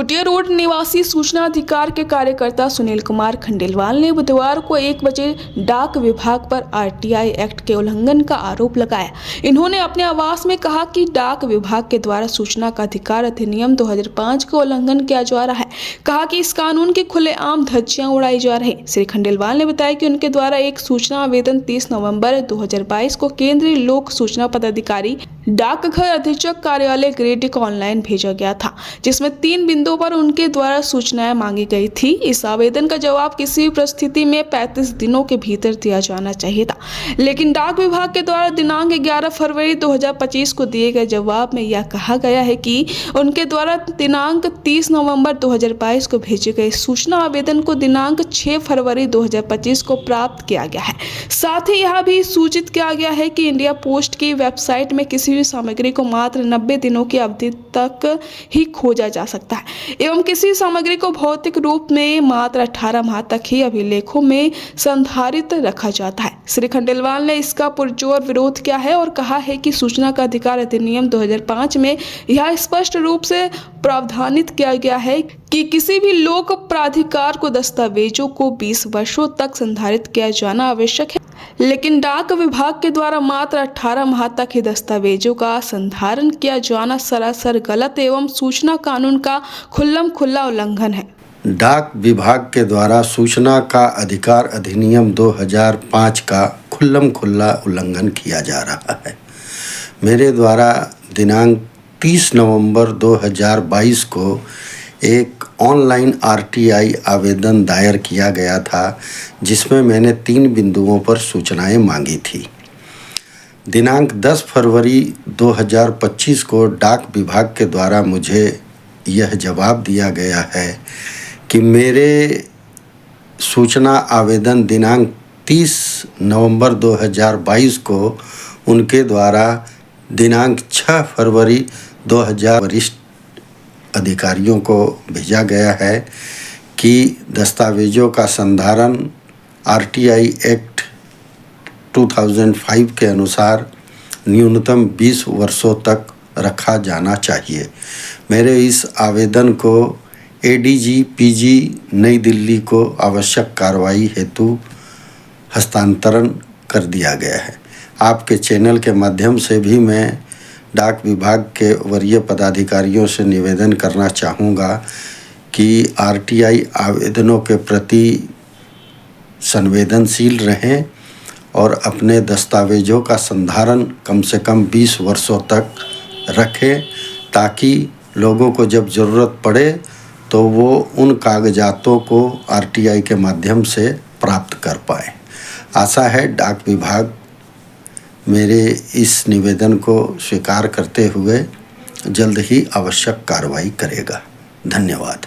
कुटिया रोड निवासी सूचना अधिकार के कार्यकर्ता सुनील कुमार खंडेलवाल ने बुधवार को 1 बजे डाक विभाग पर आरटीआई एक्ट के उल्लंघन का आरोप लगाया। इन्होंने अपने आवास में कहा कि डाक विभाग के द्वारा सूचना का अधिकार अधिनियम 2005 का उल्लंघन किया जा रहा है। कहा कि इस कानून की खुलेआम धज्जियां उड़ाई जा रही। श्री खंडेलवाल ने बताया कि उनके द्वारा एक सूचना आवेदन 30 नवंबर 2022 को केंद्रीय लोक सूचना पदाधिकारी डाकघर अधीक्षक कार्यालय गिरिडीह को ऑनलाइन भेजा गया था, जिसमें 3 बिंदुओं पर उनके द्वारा सूचनाएं मांगी गई थी। इस आवेदन का जवाब किसी भी परिस्थिति में 35 दिनों के भीतर दिया जाना चाहिए था, लेकिन डाक विभाग के द्वारा दिनांक 11 फरवरी 2025 को दिए गए जवाब में यह कहा गया है कि उनके द्वारा दिनांक 30 नवंबर 2022 को भेजे गए सूचना आवेदन को दिनांक 6 फरवरी 2025 को प्राप्त किया गया है। साथ ही यह भी सूचित किया गया है कि इंडिया पोस्ट की वेबसाइट में किसी भी सामग्री को मात्र 90 दिनों की अवधि तक ही खोजा जा सकता है एवं किसी सामग्री को भौतिक रूप में मात्र 18 माह तक ही अभिलेखों में संधारित रखा जाता है। श्री खंडेलवाल ने इसका पुरजोर विरोध किया है और कहा है कि सूचना का अधिकार अधिनियम 2005 में यह स्पष्ट रूप से प्रावधानित किया गया है कि किसी भी लोक प्राधिकार को दस्तावेजों को 20 वर्षों तक संधारित किया जाना आवश्यक है, लेकिन डाक विभाग के द्वारा मात्र 18 माह तक ही दस्तावेजों का संधारण किया जाना सरासर गलत एवं सूचना कानून का खुल्ला उल्लंघन है। डाक विभाग के द्वारा सूचना का अधिकार अधिनियम 2005 का खुल्ला उल्लंघन किया जा रहा है। मेरे द्वारा दिनांक 30 नवंबर 2022 को एक ऑनलाइन आरटीआई आवेदन दायर किया गया था, जिसमें मैंने 3 बिंदुओं पर सूचनाएं मांगी थी। दिनांक 10 फरवरी 2025 को डाक विभाग के द्वारा मुझे यह जवाब दिया गया है कि मेरे सूचना आवेदन दिनांक 30 नवंबर 2022 को उनके द्वारा दिनांक 6 फरवरी 2000 वरिष्ठ अधिकारियों को भेजा गया है कि दस्तावेजों का संधारण आरटीआई एक्ट 2005 के अनुसार न्यूनतम 20 वर्षों तक रखा जाना चाहिए। मेरे इस आवेदन को एडीजी पीजी नई दिल्ली को आवश्यक कार्रवाई हेतु हस्तांतरण कर दिया गया है। आपके चैनल के माध्यम से भी मैं डाक विभाग के वरीय पदाधिकारियों से निवेदन करना चाहूँगा कि आरटीआई आवेदनों के प्रति संवेदनशील रहें और अपने दस्तावेजों का संधारण कम से कम 20 वर्षों तक रखें, ताकि लोगों को जब ज़रूरत पड़े तो वो उन कागजातों को आरटीआई के माध्यम से प्राप्त कर पाए। आशा है डाक विभाग मेरे इस निवेदन को स्वीकार करते हुए जल्द ही आवश्यक कार्रवाई करेगा। धन्यवाद।